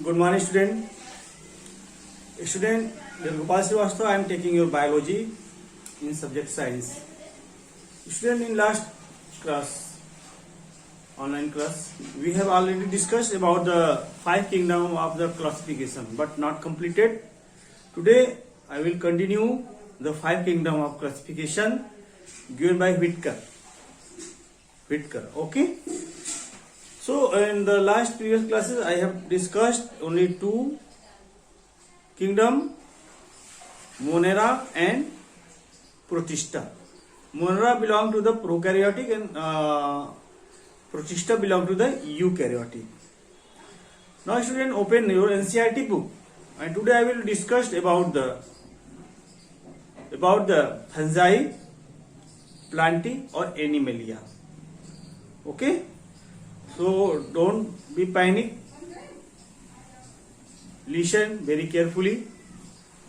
Good morning, student. Student, Gopal Srivastava, I am taking your biology in subject science. Student, in last class, online class, we have already discussed about the five kingdom of the classification, but not completed. Today, I will continue the five kingdom of classification given by Whittaker. Okay. So in the last previous classes I have discussed only two kingdom, Monera and Protista. Monera belong to the prokaryotic and Protista belong to the eukaryotic. Now student, open your NCERT book and today I will discuss about the fungi, plantae or animalia. Okay. So don't be panic. Listen very carefully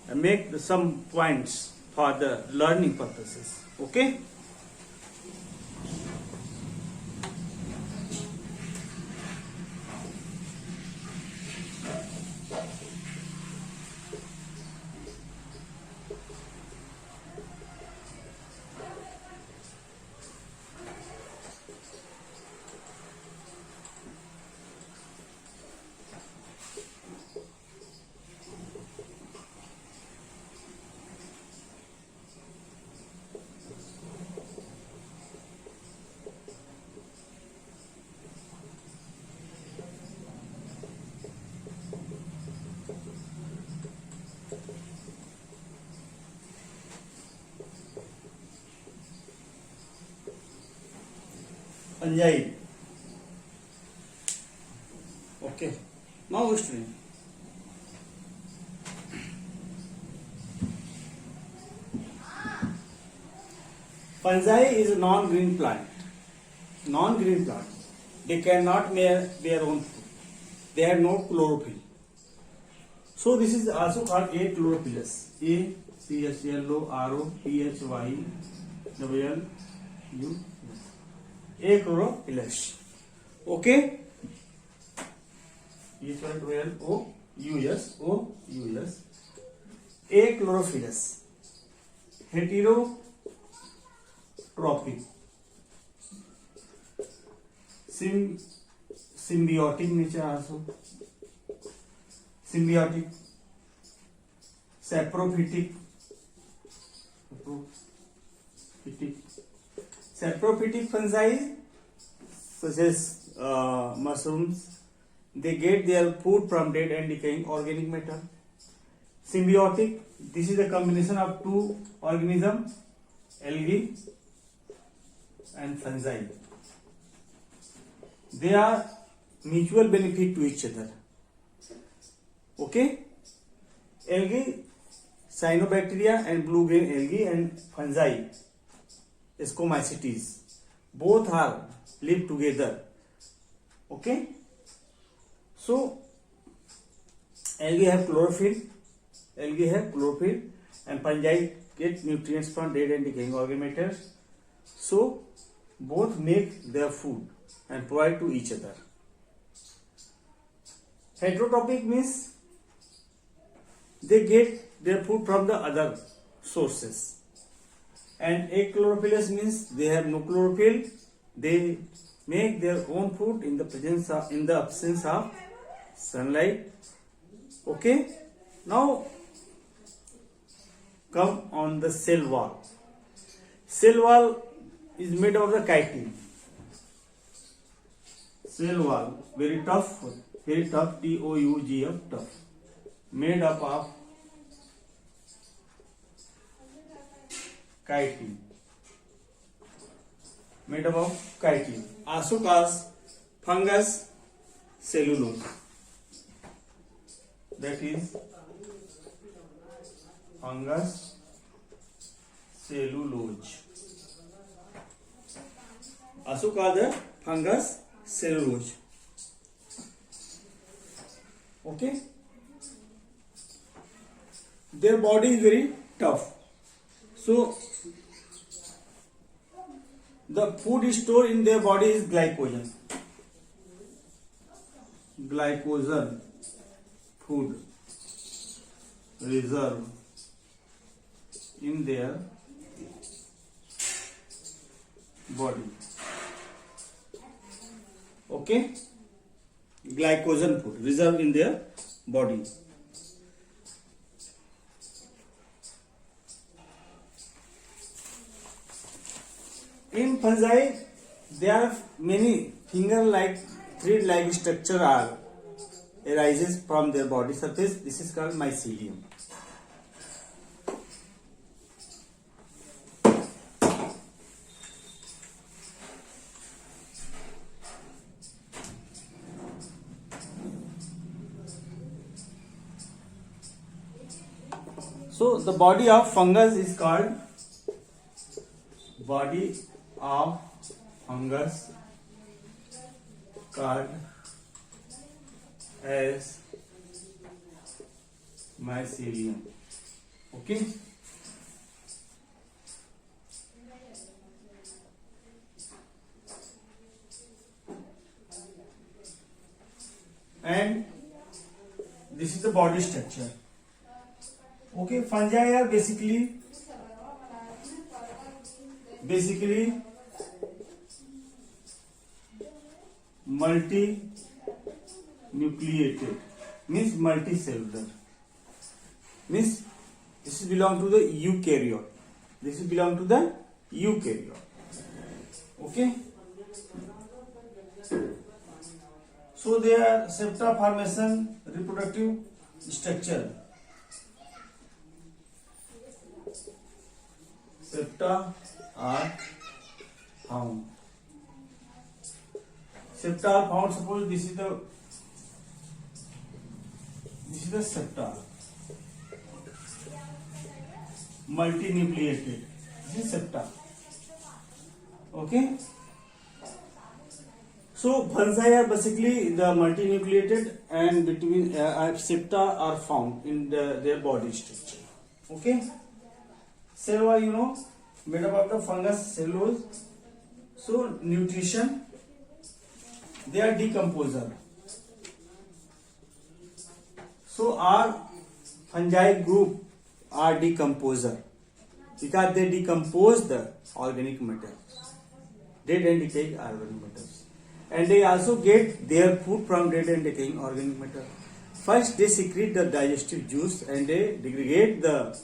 and make some points for the learning purposes. Okay. Fungi. Okay. Now student, fungi is a non-green plant. Non-green plant. They cannot make their own food. They have no chlorophyll. So this is also called achlorophyllous. A C H L O R O P H Y W L U. Achlorophyllous. Okay. H-O-U-S-O-U-S. Achlorophyllous. Heterotrophic. Symbiotic nature also. Symbiotic. Saprophytic. Saprophytic fungi such as mushrooms, they get their food from dead and decaying organic matter. Symbiotic, this is a combination of two organisms, algae and fungi. They are mutual benefit to each other. Okay? Algae, cyanobacteria and blue green algae and fungi, Ascomycetes, both are live together. Okay. So algae have chlorophyll, and fungi get nutrients from dead and decaying organic matter. So both make their food and provide to each other. Heterotrophic means they get their food from the other sources. And achlorophyllous means they have no chlorophyll. They make their own food in the absence of sunlight. Okay. Now come on the cell wall. Cell wall is made of the chitin. Cell wall very tough, T-O-U-G-F, tough, made up of chitin. Made up of chitin. Also called fungus cellulose. That is fungus cellulose. Also called the fungus cellulose. Okay. Their body is very tough. So the food stored in their body is glycogen. food reserve in their body. Okay, glycogen food reserve in their body. In fungi, there are many finger-like, thread-like structure are arises from their body surface. This is called mycelium. So the body of fungus is called body of fungus called as mycelium. Okay. And this is the body structure. Okay, fungi are basically multi-nucleated, means multicellular, means this is belong to the eukaryote. This is belong to the eukaryote. Okay. So they are septa formation, reproductive structure. Septa are found. Septa are found. Suppose this is the septa, multinucleated. This is septa. Okay. So fungi are basically the multinucleated, and between septa are found in their body structure. Okay. Cell are made up of the fungus cellulose. So nutrition, they are decomposer. So our fungi group are decomposer because they decompose the organic matter, dead and decaying organic matters, and they also get their food from dead and decaying organic matter. First they secrete the digestive juice and they degrade the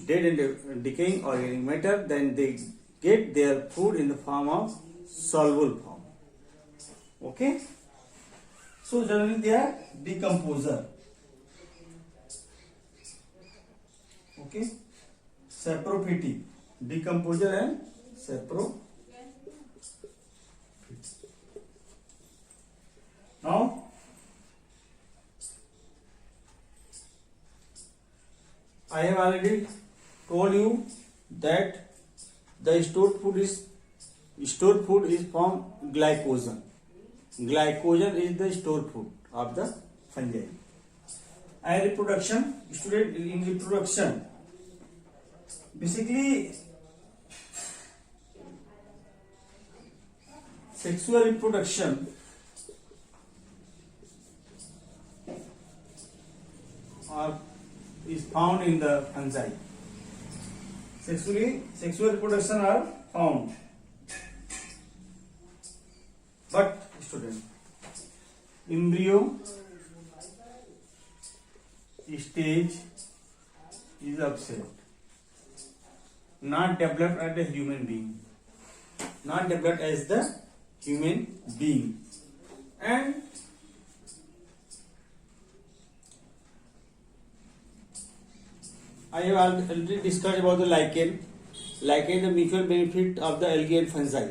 dead and decaying organic matter, then they get their food in the form of soluble form. Okay. So generally they are decomposer. Okay. Saprophytic, decomposer and saprophytic. Now I have already told you that the stored food is from glycogen. Glycogen is the stored food of the fungi. And reproduction, student, in reproduction, basically sexual reproduction is found in the fungi. Sexual reproduction are found. But student, embryo stage is absent, not developed as the human being, not developed as the human being. And I have already discussed about the lichen, the mutual benefit of the algae and fungi.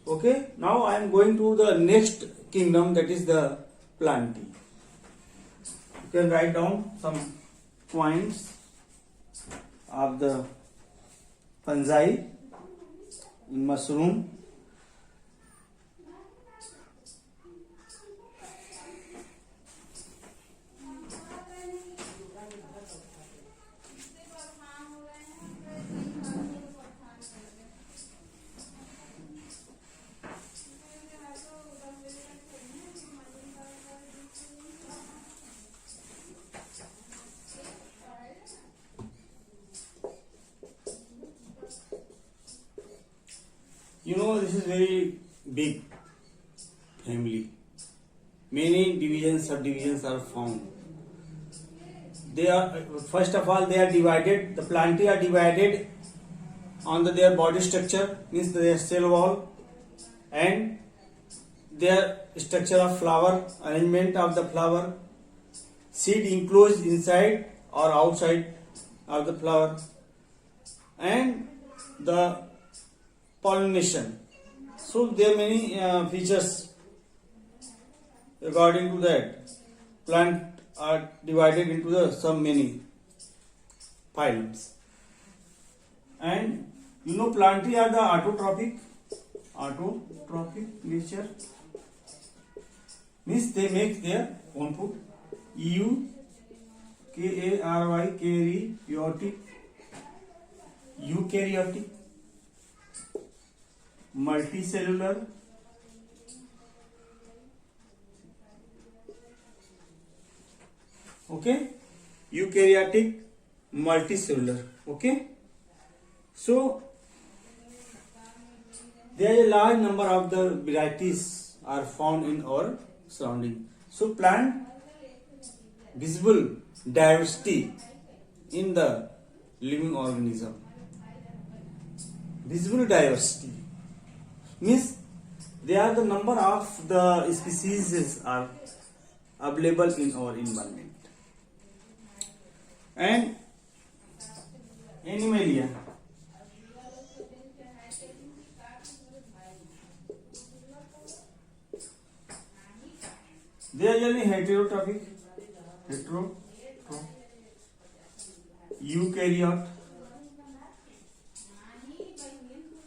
Okay, now I am going to the next kingdom, that is the plantae. You can write down some points of the fungi in mushroom. You know, this is very big family. Many divisions, subdivisions are found. They are, first of all, they are divided. The plantae are divided on their body structure, means their cell wall, and their structure of flower, arrangement of the flower, seed enclosed inside or outside of the flower, and the pollination. So there are many features regarding to that. Plant are divided into some many phylums, and you know, plantae are the autotrophic nature, means they make their own food. Eukaryotic, multicellular, okay, eukaryotic, multicellular, okay. So there is a large number of the varieties are found in our surrounding. So plant visible diversity in the living organism. Visible diversity means they are the number of the species are available in our environment. And Animalia. They are generally heterotrophic, eukaryote,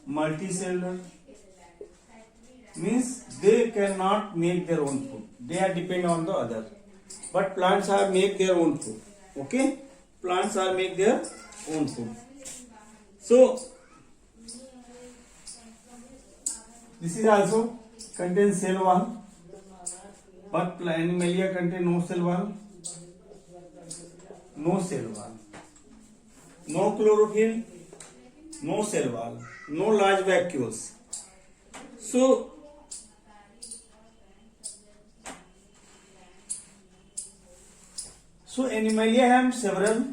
multicellular, means they cannot make their own food. They are dependent on the other. But plants are make their own food. Okay? Plants are make their own food. So this is also contains cell wall, but Animalia contain no cell wall, no chlorophyll, no cell wall, no large vacuoles. So Animalia have several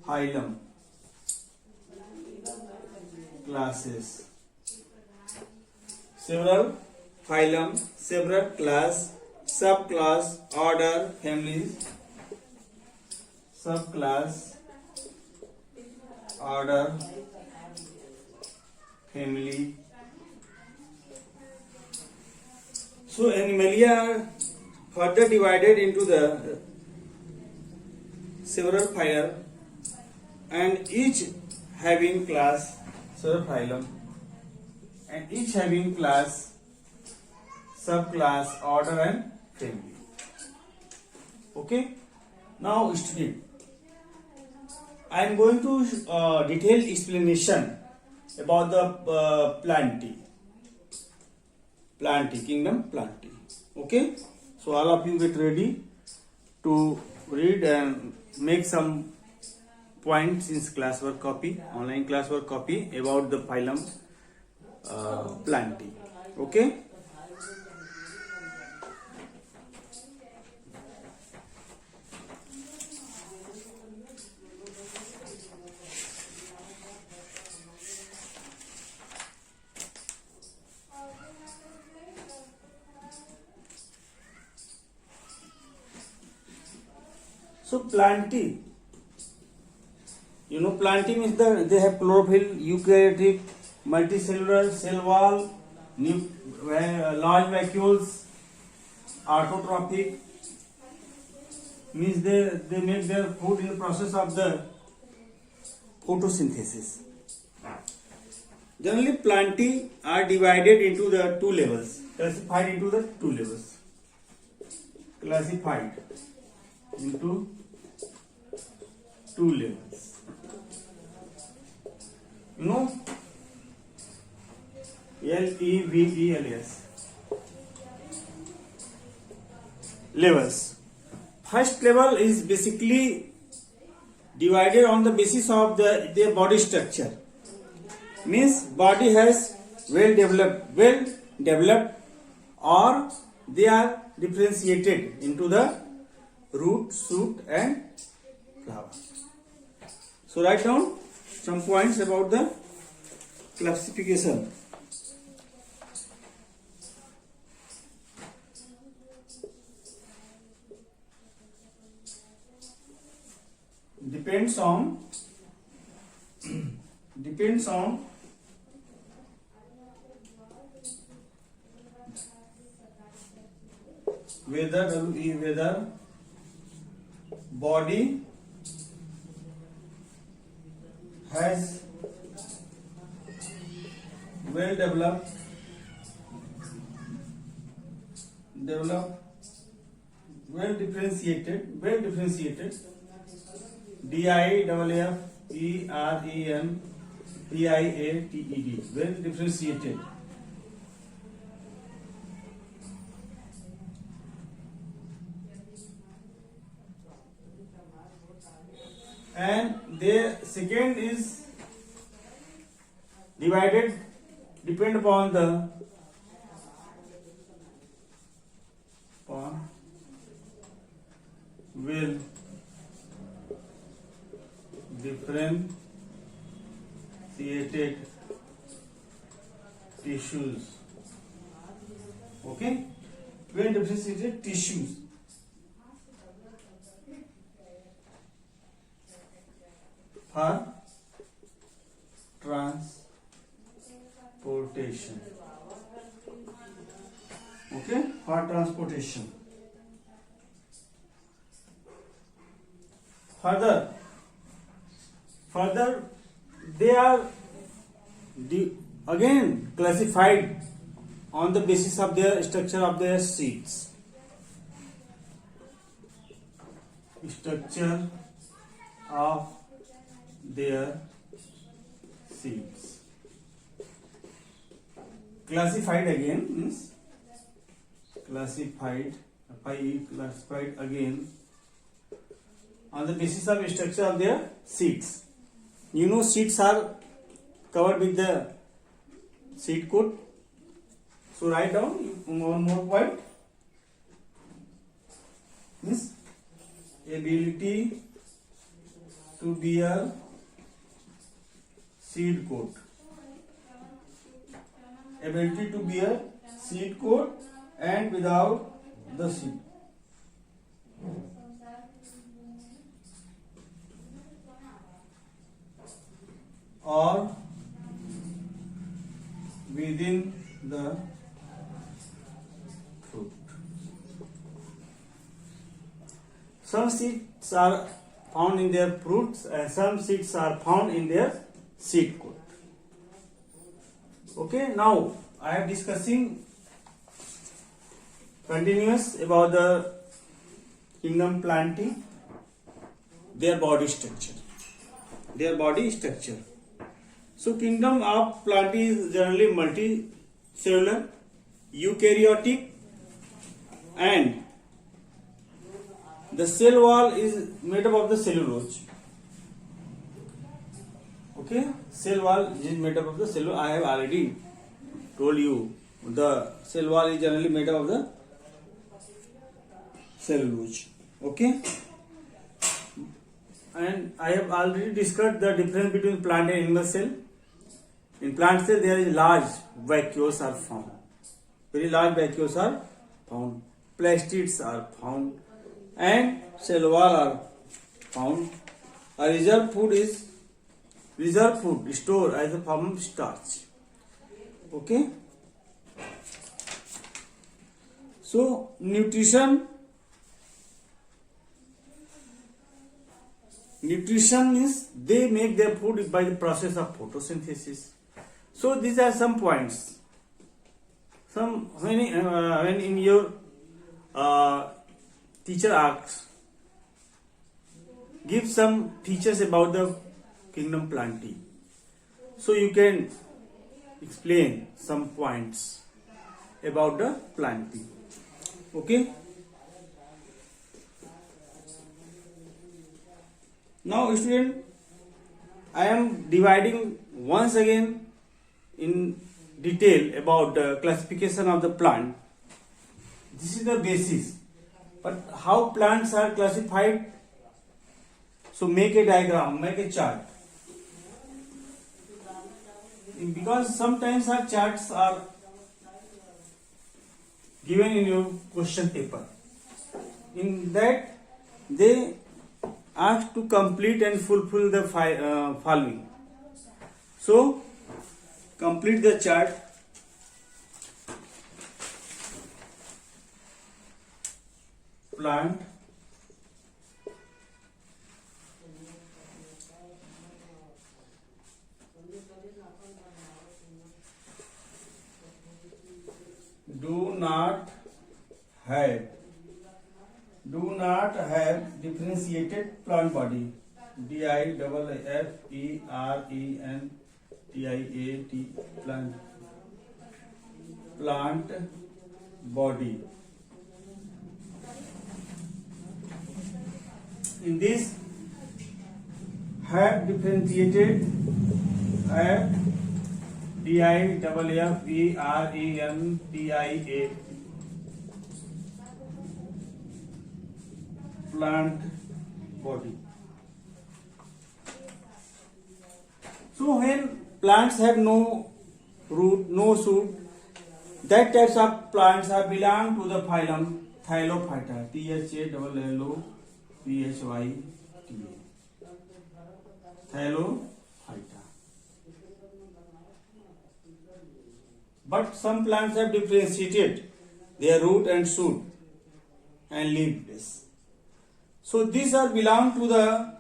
phylum classes, several class, subclass, order, families, subclass, order, family. So Animalia are further divided into the several phyla, and each having class, several phylum, and each having class, subclass, order, and family. Okay. Now, student, I am going to detailed explanation about the plantae, kingdom plantae. Okay. So all of you get ready to read and make some points in classwork copy, online classwork copy about the phylum plantae. Okay. So plantae, you know, plantae means they have chlorophyll, eukaryotic, multicellular, cell wall, large vacuoles, autotrophic, means they make their food in the process of the photosynthesis. Generally, plantae are divided into the two levels, classified into the two levels, classified into two levels. You know, LEVELS levels. First level is basically divided on the basis of their body structure. means body has well developed, or they are differentiated into the root, shoot and flower. So write down some points about the classification. Depends on whether body has well developed, well differentiated, DIFFERENTIATED, well differentiated. And the second is depend upon the will differentiated tissues. Okay, well differentiated tissues. For transportation. Okay, for transportation. Further, they are again classified on the basis of their structure of their seeds. Structure of their seeds. Classified again means classified again on the basis of structure of their seeds. You know, seeds are covered with the seed coat. So write down one more point. Means ability to bear seed coat. Ability to bear seed coat and without the seed. Or within the fruit. Some seeds are found in their fruits and some seeds are found in their seed coat. Okay, now I am discussing continuous about the kingdom Plantae, their body structure. So kingdom of Plantae is generally multicellular, eukaryotic, and the cell wall is made up of the cellulose. Okay, cell wall is made up of the cellulose. I have already told you the cell wall is generally made up of the cellulose. Okay, and I have already discussed the difference between plant and animal cell. In plant cell there is large vacuoles are found. Very large vacuoles are found. Plastids are found and cell wall are found. A reserve food stored as a form of starch. Okay. So nutrition means they make their food by the process of photosynthesis. So these are some points. When in your teacher asks, give some features about the kingdom Plantae. So you can explain some points about the Plantae. Okay. Now student, I am dividing once again in detail about the classification of the plant. This is the basis. But how plants are classified? So make a diagram, make a chart. Because sometimes our charts are given in your question paper. In that they ask to complete and fulfill the following. So complete the chart. Plant, do not have differentiated plant body. DIFFERENTIAT plant body. In this have differentiated, have DIFFERENTIA plant body. So when plants have no root, no shoot, that types of plants are belong to the phylum Thylophyta. THALLOPHYTA. Thylophyta. But some plants have differentiated their root and shoot and leaf base. So these are belong to the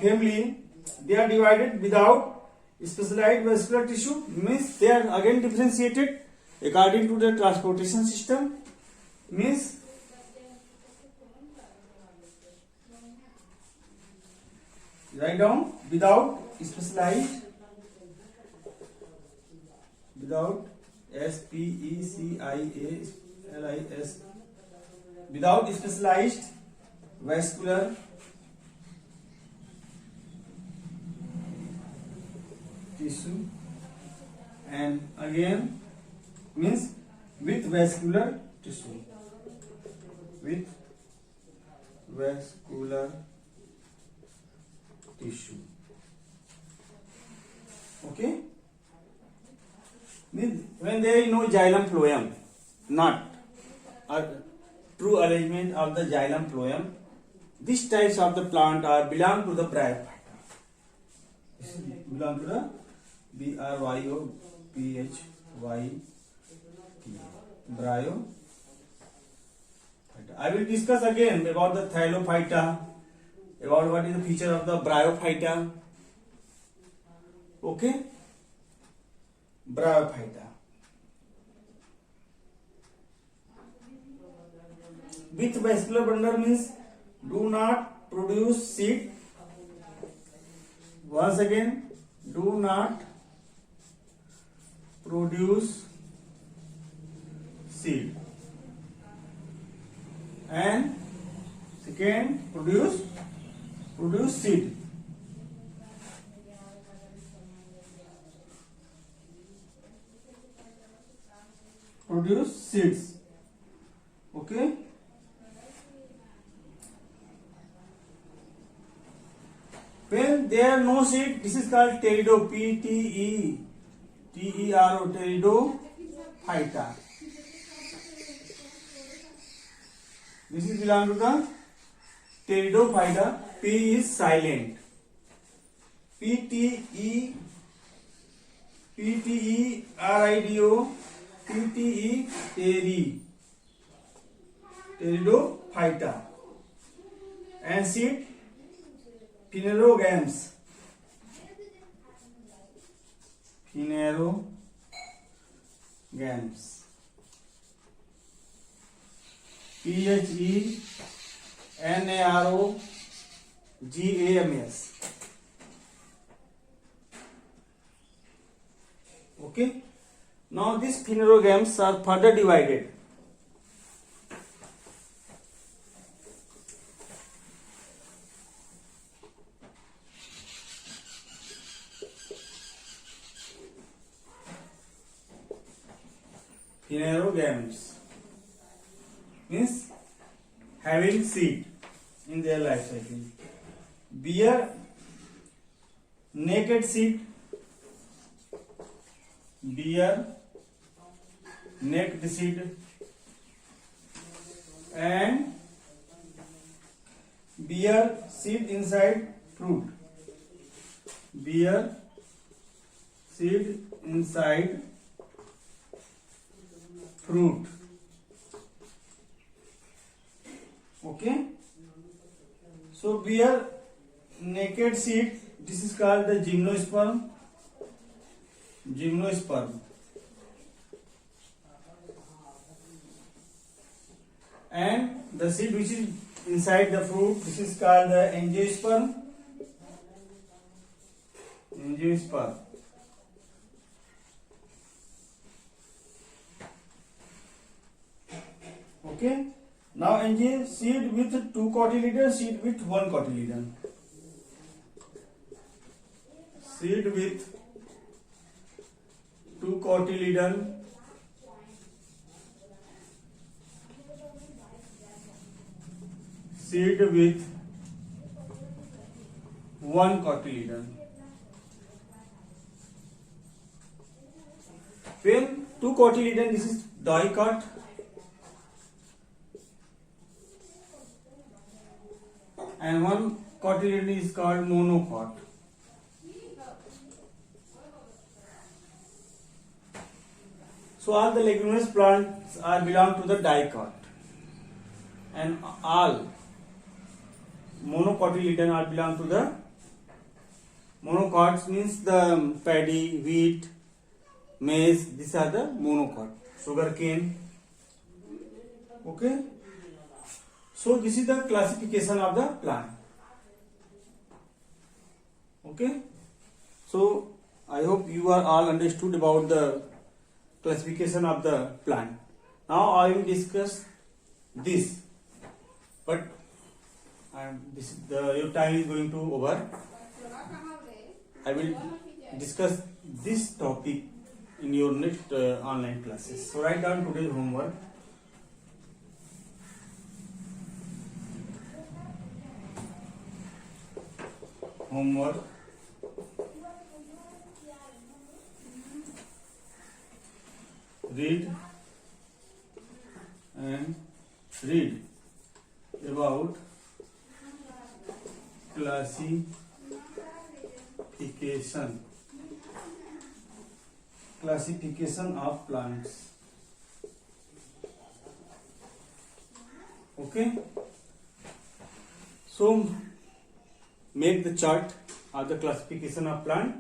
family. They are divided without specialized vascular tissue, means they are again differentiated according to the transportation system, means write down without specialized, without SPECIALIS, without specialized vascular tissue, and again means with vascular tissue, with vascular tissue. Okay, means when there is no xylem phloem, not a true arrangement of the xylem phloem, these types of the plant are belong to the bryophyta. Belong to the BRYOPHYTA, bryophyta. I will discuss again about the Thylophyta, about what is the feature of the bryophyta. Okay, bryophyta. With vascular bundle means do not produce seed. Once again, do not produce seed, and second, produce seed. Produce seeds. Okay. When there are no seed, this is called pterido, PTERO, pteridophyta. This is belong to the pteridophyta. P is silent. PTERIDO, pteridophyta. And seed, phanerogams. Phanerogams. PHENAROGAMS. Okay. Now these phanerogams are further divided. Phanerogametes means having seed in their life cycle. Bear naked seed. Bear naked seed and bear seed inside fruit. Bear seed inside fruit. Okay. So bear naked seed. This is called the gymnosperm. Gymnosperm. And the seed which is inside the fruit, this is called the angiosperm. Angiosperm. Okay. Now angiosperm seed with 2 cotyledon, seed with 1 cotyledon. Seed with 2 cotyledon, seed with 1 cotyledon. When 2 cotyledon, this is dicot. And 1 cotyledon is called monocot. So all the leguminous plants are belong to the dicot, and all monocotyledon are belong to the monocots, means the paddy, wheat, maize. These are the monocot. Sugarcane. Okay. So this is the classification of the plant. Okay. So I hope you are all understood about the classification of the plant. Now I will discuss this, but your time is going to over. I will discuss this topic in your next online classes. So write down today's homework. Read about classification of plants. Okay. So make the chart of the classification of plant.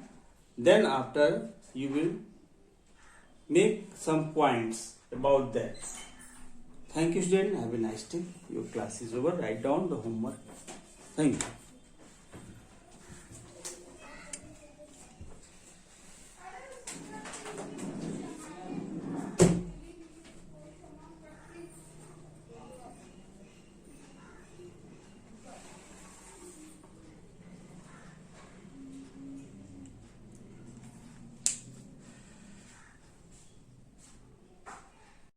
Then after you will make some points about that. Thank you, student. Have a nice day. Your class is over. Write down the homework. Thank you.